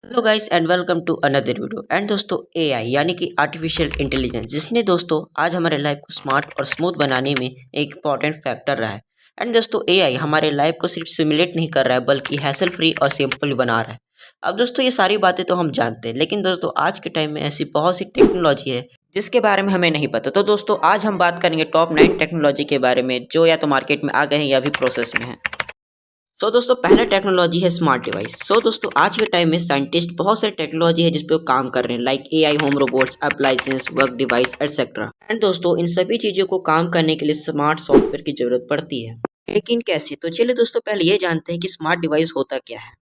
Hello guys and welcome to another video. And दोस्तों AI यानी कि आर्टिफिशियल इंटेलिजेंस जिसने दोस्तों आज हमारे लाइफ को स्मार्ट और स्मूथ बनाने में एक इंपॉर्टेंट फैक्टर रहा है। एंड दोस्तों एआई हमारे लाइफ को सिर्फ सिमुलेट नहीं कर रहा है बल्कि हैसल फ्री और सिंपल बना रहा है। अब दोस्तों ये सारी बातें तो हम जानते हैं, लेकिन दोस्तों आज के टाइम में ऐसी बहुत सी टेक्नोलॉजी है जिसके बारे में हमें नहीं पता। तो दोस्तों आज हम बात करेंगे टॉप 9 टेक्नोलॉजी के बारे में जो या तो मार्केट में आ गए हैं या भी प्रोसेस में है। दोस्तों पहला टेक्नोलॉजी है स्मार्ट डिवाइस। दोस्तों आज के टाइम में साइंटिस्ट बहुत सारी टेक्नोलॉजी है जिस पे वो काम कर रहे हैं, like AI, home robots, appliances, work device etcetera. And दोस्तों इन सभी चीज़ों को काम करने के लिए स्मार्ट सॉफ्टवेयर की जरूरत पड़ती है, लेकिन कैसे? तो चलिए दोस्तों पहले ये जानते हैं कि स्मार्ट डिवाइस होता क्या है।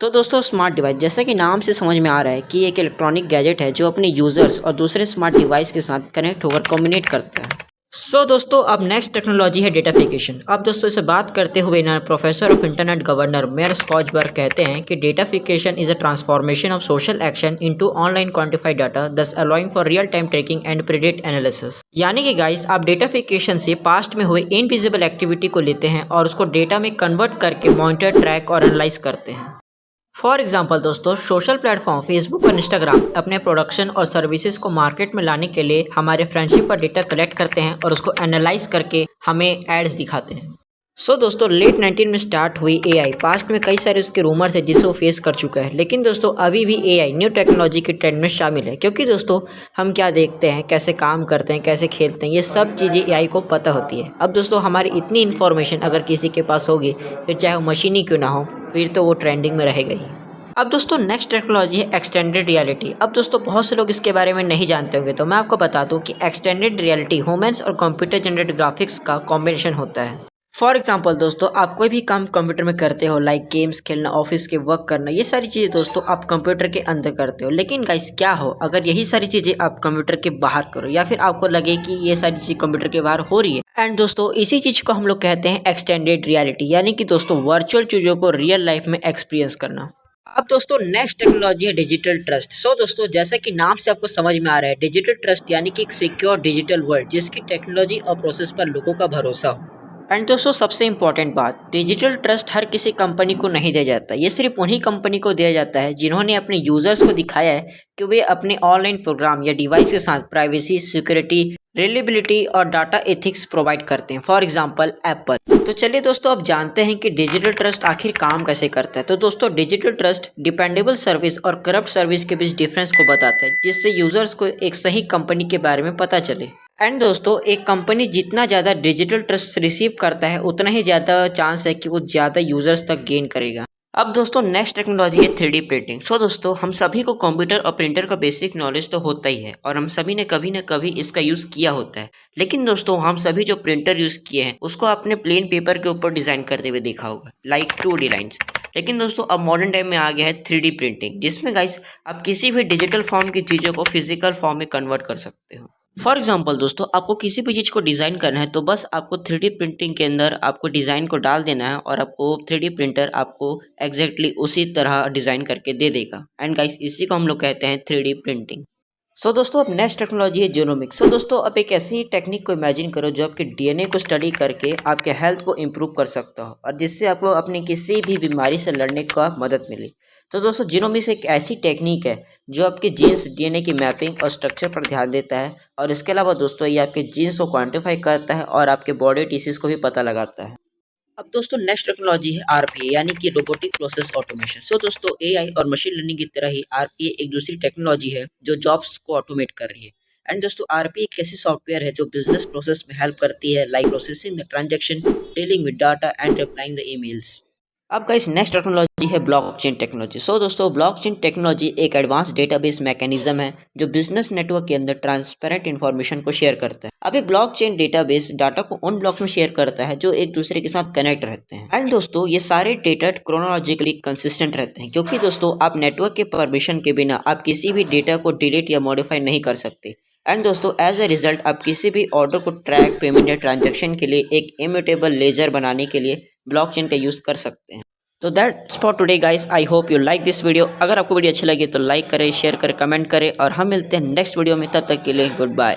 तो दोस्तों स्मार्ट डिवाइस जैसा कि नाम से समझ में आ रहा है कि एक इलेक्ट्रॉनिक गैजेट है जो अपने यूजर्स और दूसरे स्मार्ट डिवाइस के साथ कनेक्ट होकर कम्युनिकेट करता है। दोस्तों अब नेक्स्ट टेक्नोलॉजी है डेटाफिकेशन। अब दोस्तों इसे बात करते हुए ना professor of internet governor Mayer Schonberger कहते हैं कि datafication is a transformation of social action into online quantified data, thus allowing for real time tracking and predict analysis. यानी कि गाइस आप डेटाफिकेशन से पास्ट में हुए इनविजिबल एक्टिविटी को लेते हैं और उसको डेटा में कन्वर्ट करके मॉनिटर, ट्रैक और एनालाइज करते हैं। फॉर एग्जाम्पल दोस्तों सोशल प्लेटफॉर्म फेसबुक और इंस्टाग्राम अपने प्रोडक्शन और सर्विसेज को मार्केट में लाने के लिए हमारे फ्रेंडशिप पर डेटा कलेक्ट करते हैं और उसको एनालाइज करके हमें एड्स दिखाते हैं। दोस्तों लेट 19 में स्टार्ट हुई एआई पास्ट में कई सारे उसके रूमर्स है जिसे वो फेस कर चुका है, लेकिन दोस्तों अभी भी एआई न्यू टेक्नोलॉजी के ट्रेंड में शामिल है, क्योंकि दोस्तों हम क्या देखते हैं, कैसे काम करते हैं, कैसे खेलते हैं, ये सब चीज़ें एआई को पता होती है। अब दोस्तों हमारी इतनी इन्फॉर्मेशन अगर किसी के पास होगी फिर चाहे वो मशीन ही क्यों ना हो, फिर तो वो ट्रेंडिंग में रहेगा ही। अब दोस्तों नेक्स्ट टेक्नोलॉजी है एक्सटेंडेड रियलिटी। अब दोस्तों बहुत से लोग इसके बारे में नहीं जानते होंगे, तो मैं आपको बता दूं कि एक्सटेंडेड रियलिटी ह्यूमंस और कंप्यूटर जनरेटेड ग्राफिक्स का कॉम्बिनेशन होता है। फॉर एग्जांपल दोस्तों आप कोई भी काम कंप्यूटर में करते हो, लाइक गेम्स खेलना, ऑफिस के वर्क करना, ये सारी चीज़ें दोस्तों आप कंप्यूटर के अंदर करते हो। लेकिन गाइस क्या हो अगर यही सारी चीज़ें आप कंप्यूटर के बाहर करो, या फिर आपको लगे कि ये सारी चीज़ कंप्यूटर के बाहर हो रही है। एंड दोस्तों इसी चीज़ को हम लोग कहते हैं एक्सटेंडेड रियलिटी, यानी कि दोस्तों वर्चुअल चीज़ों को रियल लाइफ में एक्सपीरियंस करना। अब दोस्तों नेक्स्ट टेक्नोलॉजी है डिजिटल ट्रस्ट। दोस्तों जैसा कि नाम से आपको समझ में आ रहा है, डिजिटल ट्रस्ट यानी कि एक सिक्योर डिजिटल वर्ल्ड जिसकी टेक्नोलॉजी और प्रोसेस पर लोगों का भरोसा हो। एंड दोस्तों सबसे इंपॉर्टेंट बात, डिजिटल ट्रस्ट हर किसी कंपनी को नहीं दिया जाता, ये सिर्फ उन्हीं कंपनी को दिया जाता है जिन्होंने अपने यूजर्स को दिखाया है कि वे अपने ऑनलाइन प्रोग्राम या डिवाइस के साथ प्राइवेसी, सिक्योरिटी, रिलायबिलिटी और डाटा एथिक्स प्रोवाइड करते हैं। For example Apple. तो चलिए दोस्तों अब जानते हैं कि डिजिटल ट्रस्ट आखिर काम कैसे करता है। तो दोस्तों डिजिटल ट्रस्ट डिपेंडेबल सर्विस और करप्ट सर्विस के बीच डिफरेंस को बताता है, जिससे यूजर्स को एक सही कंपनी के बारे में पता चले। एंड दोस्तों एक कंपनी जितना ज़्यादा डिजिटल ट्रस्ट रिसीव करता है उतना ही ज़्यादा चांस है कि वो ज़्यादा यूजर्स तक गेन करेगा। अब दोस्तों नेक्स्ट टेक्नोलॉजी है 3D प्रिंटिंग। दोस्तों हम सभी को कंप्यूटर और प्रिंटर का बेसिक नॉलेज तो होता ही है और हम सभी ने कभी न कभी इसका यूज़ किया होता है, लेकिन दोस्तों हम सभी जो प्रिंटर यूज़ किए हैं उसको आपने प्लेन पेपर के ऊपर डिज़ाइन करते हुए देखा होगा, लाइक 2D लाइन्स। लेकिन दोस्तों अब मॉडर्न टाइम में आ गया है 3D प्रिंटिंग, जिसमें गाइस आप किसी भी डिजिटल फॉर्म की चीज़ों को फिजिकल फॉर्म में कन्वर्ट कर सकते हो। फॉर एग्जाम्पल दोस्तों आपको किसी भी चीज़ को डिज़ाइन करना है तो बस आपको 3D प्रिंटिंग के अंदर आपको डिज़ाइन को डाल देना है और आपको 3D प्रिंटर आपको एग्जैक्टली उसी तरह डिज़ाइन करके दे देगा। एंड गाइस इसी को हम लोग कहते हैं 3D प्रिंटिंग। दोस्तों अब नेक्स्ट टेक्नोलॉजी है जीनोमिक्स। दोस्तों अब एक ऐसी टेक्निक को इमेजिन करो जो आपके डीएनए को स्टडी करके आपके हेल्थ को इम्प्रूव कर सकता हो और जिससे आपको अपनी किसी भी बीमारी से लड़ने का मदद मिले। तो दोस्तों जीनोमिक्स एक ऐसी टेक्निक है जो आपके जीन्स, डीएनए की मैपिंग और स्ट्रक्चर पर ध्यान देता है, और इसके अलावा दोस्तों ये आपके जीन्स को क्वान्टिफाई करता है और आपके बॉडी टिश्यूज को भी पता लगाता है। अब दोस्तों नेक्स्ट टेक्नोलॉजी है आरपीए यानी कि रोबोटिक प्रोसेस ऑटोमेशन। दोस्तों एआई और मशीन लर्निंग की तरह ही आरपीए एक दूसरी टेक्नोलॉजी है जो जॉब्स को ऑटोमेट कर रही है। एंड दोस्तों आरपीए एक ऐसी सॉफ्टवेयर है जो बिजनेस प्रोसेस में हेल्प करती है, like processing the transaction, dealing with data and replying the emails. अब गाइस नेक्स्ट टेक्नोलॉजी है ब्लॉकचेन टेक्नोलॉजी। दोस्तों ब्लॉकचेन टेक्नोलॉजी एक एडवांस डेटाबेस मैकेनिज्म है जो बिजनेस नेटवर्क के अंदर ट्रांसपेरेंट इन्फॉर्मेशन को शेयर करता है। अब एक ब्लॉकचेन डेटाबेस डाटा को उन ब्लॉक्स में शेयर करता है जो एक दूसरे के साथ कनेक्ट रहते हैं। एंड दोस्तों ये सारे डेटा क्रोनोलॉजिकली कंसिस्टेंट रहते हैं, क्योंकि दोस्तों आप नेटवर्क के परमिशन के बिना आप किसी भी डेटा को डिलीट या मॉडिफाई नहीं कर सकते। एंड दोस्तों एज ए रिजल्ट आप किसी भी ऑर्डर को ट्रैक, पेमेंट या ट्रांजैक्शन के लिए एक इम्यूटेबल लेजर बनाने के लिए ब्लॉकचेन का यूज़ कर सकते हैं। तो that's for today guys, I hope you like this video. अगर आपको वीडियो अच्छी लगी तो लाइक करें, शेयर करें, कमेंट करें और हम मिलते हैं नेक्स्ट वीडियो में। तब तक के लिए गुड बाय।